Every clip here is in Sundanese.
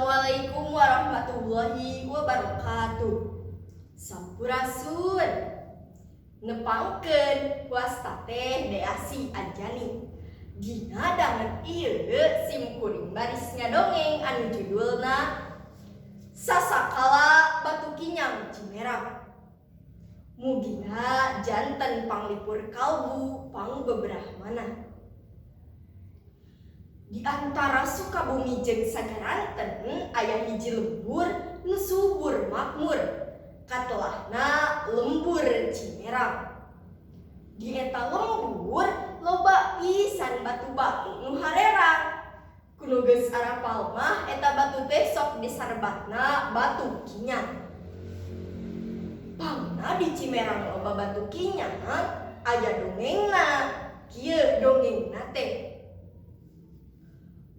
Assalamualaikum warahmatullahi wabarakatuh. Sampurasun. Nepangkeun wasta teh Deasi Anjani. Dina danget ieu simkuring baris ngadongeng anu judulna Sasakala Batu Kinyang Cimerang. Mugina janten panglipur kalbu pang beberahmana. Di antara Sukabumi jeung Sagaranten aya hiji lembur nu subur makmur, katelahna lembur Cimerang. Di eta lembur loba pisan batu batu nu harerang. Kuno geus arapal mah eta batu teh sok disarebatna Batu Kinyang. Pangna di Cimerang loba batu kinyang aya dongengna. Kieu dongengna teh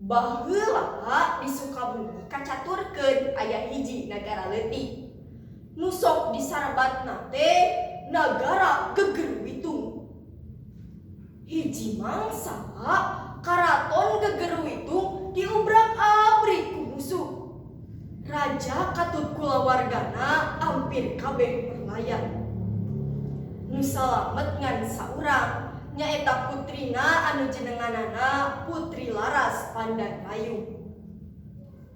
baheula di Sukabumi kacaturkeun aya hiji nagara leutik nu sok disarebatna teh Nagara Gegerwitung. Hiji mangsa karaton Gegerwitung diubrak-abrik ku musuh. Raja katut kulawargana ampir kabeh merlayat. Nu salamet ngan saurang nyaeta putrina anu jenenganana Putri Laras Pandanlayu.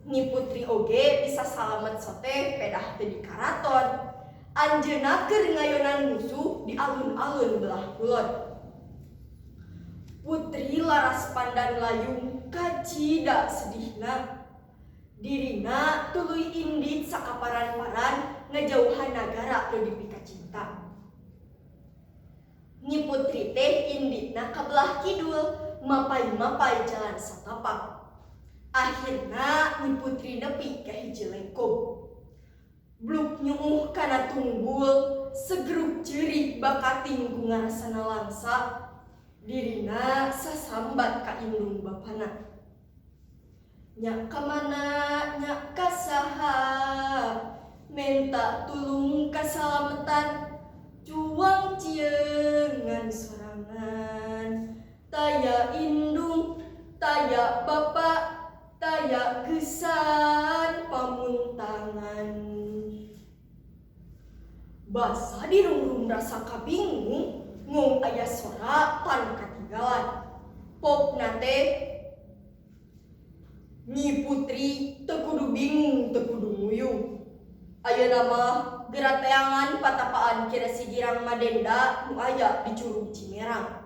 Ni putri oge bisa salamet soteh pedah teu di karaton. Anjeunna keur ngayonan musuh di alun-alun belah kulon. Putri Laras Pandanlayu kacida sedihna. Dirina tuluy indit sakaparan-paran ngajauhan nagara nu dipika cinta. Nyi putri teh inditna ka belah kidul, mapai-mapai jalan satapak. Akhirna nyi putri nepi ka hiji lengkung. Bluk nyuuh kana tunggul, segeruk ceurik bakating ku ngarasana langsa. Dirina sasambat ka indung bapana. Nya kamana nya kasaha, menta tulung kasalametan. Juang ciengan sorangan, taya indung, taya bapak, taya gesan pamuntangan. Basa dirungrum rasa kabingung, ngung aya sora pan katinggalan. Popna teh Nyi putri teu kudu bingung, teu kudu nguyuh. Ayeuna mah gerateangan patapaan kira si girang Madenda nu aya di Curug Cimerang.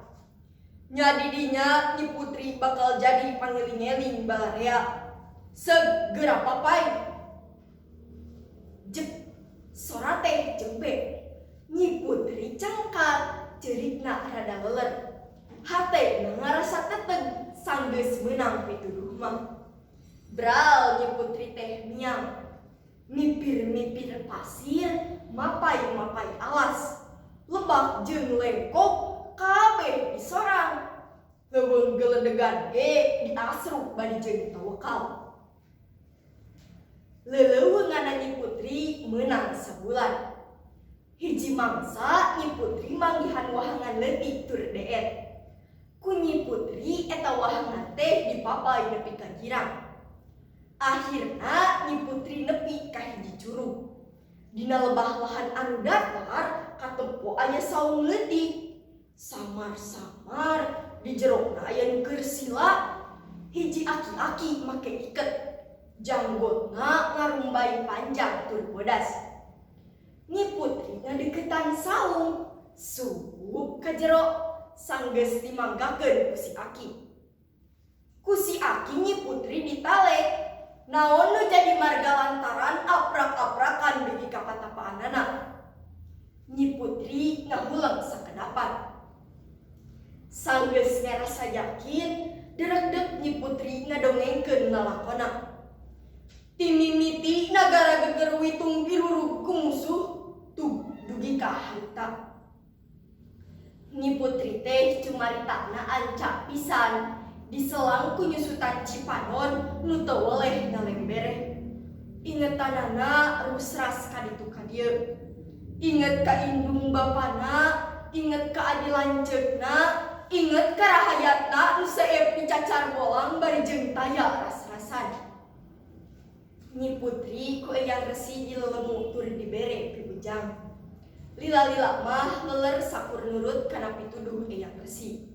Nya di dinya Nyi putri bakal jadi pangeling-eling balarea. Segera papai. Jep, sora teh jembe. Nyi putri cengkat, ceurikna rada leler. Hatena ngarasa teteg sanggeus meunang pituduh mah. Bral Nyi putri teh miang. Mipir-mipir pasir, mapai-mapai alas, lebak jeung lengkok kabeh disorang. Leuweung geledegan ge diasruk bari jeung tawakal. Leuleuweungan Nyi putri meunang sabulan. Hiji mangsa Nyi putri manggihan wahangan leutik tur deet. Ku Nyi putri eta wahangan teh dipapai nepi ka girang. Akhirna Nyi putri nepi ka hiji curug. Dina lebah lahan anu datar katempo aya saung leutik. Samar-samar di jerona aya nu keur sila. Hiji aki-aki make iket. Janggotna ngarumbai panjang tur bodas. Nyi putri ngadeuketan saung, subup ka jero sanggeus dimanggakeun ku si aki. Ku si aki Nyi putri ditale. Naon nu jadi marga lantaran aprak-aprakan beuki ka patapaanana. Nyi putri ngahulang sakedapan. Sanggeus ngarasa yakin, deregdeg Nyi putri ngadongengkeun lalakonna. Timimiti Nagara Gegerwitung dirurug ku musuh, tug dugi ka harita. Nyi putri teh cumaritana ancak pisan. Diselang ku nyusutan Cipanon nu teu weleh ngalembere. Ingetanana rusras kaditu ka dieu. Inget ka indung bapana, inget ka adi lanceukna, inget ka rahayatna nu seep dicacar bolang bari jeung taya ras-rasan. Nyi putri ku eyang resi jilelemu tur dibere pibujang. Lila-lila mah leler sakur nurut kana pituduh eyang resi.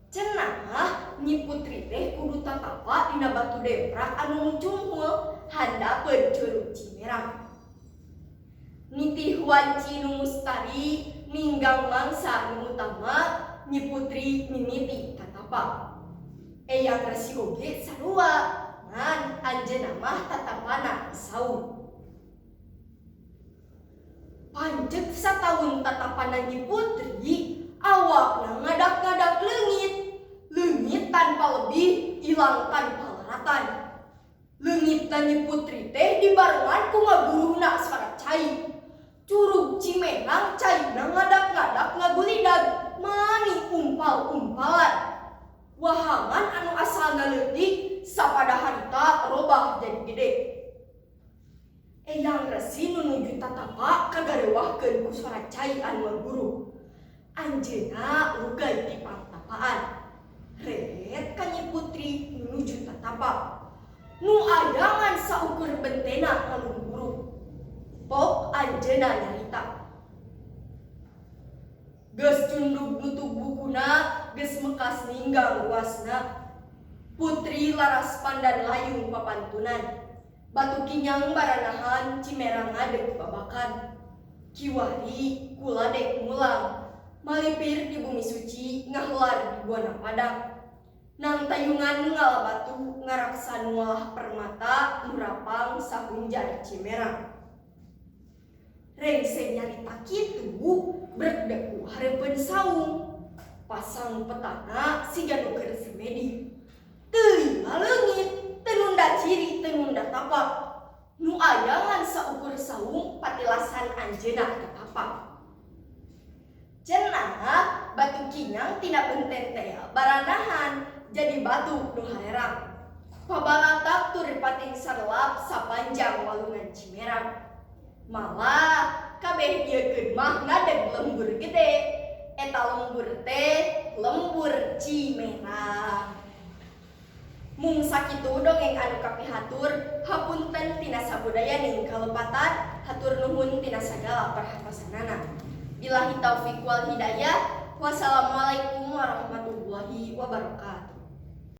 Cenah Nyi putri teh kudu tatapa dina batu demprak anu mucunghul handapeun Curug Cimerang. Nitih wanci nu mustari ninggang mangsa nu utama Nyi putri miniti tatapa. Eyang resi oge sarua ngan anjeunna mah tatapana saung. Panjeg sataun tatapana Nyi putri awakna ngadak-ngadak leungit. Leungit tanpa lebih, ilang tanpa laratan. Leungit Nyi putri teh dibarengan ku ngaguruhna Sarat Cai. Curug Cimerang caina ngadak-ngadak ngagulidag mani umpal-umpalan. Wahangan anu asalna leutik sapada harita robah jadi gede. Eyang resi nunuju tatapa kagarewahkeun ku Sarat Cai anu ngaguru. Anjeunna ugay ti pangtapaan. Reet ka Nyi putri nunuju tatapa. Nu ayangan saukur bentena ngalunguruk. Pok anjeunna nyarita. Geus cundug nutup bukuna, geus mekas ninggang ruasna. Putri laras pandan layung papantunan. Batu kinyang baranahan Cimerang ngadeg babakan. Kiwari kuladek mulang. Malipir di bumi suci ngahlar di buana padang. Nang tayungan ngalabatu ngaraksa nualah permata nurapang sahunjar Cimerang. Rengseng nyarita kitu brekdeku hareupeun saung. Pasang petana siga nu keur semedi. Teu lila leungit, teu nunda ciri, teu nunda tapak. Nu ayangan saukur saung patilasan anjeunna tatapa. Cenah batu kinyang tina benten teh baranahan jadi batu nu harerang. Pabalatak tur pating sarelap sapanjang walungan Cimerang. Malah kabeh ieu keun mah ngadeg lembur gede. Eta lembur teh lembur Cimerang. Mung sakitu dongeng anu kapihatur, hapunten tina sabudaya ning kalepatan, hatur nuhun tina sagala perhatosanana. Billahi taufiq wal hidayah. Wassalamualaikum warahmatullahi wabarakatuh.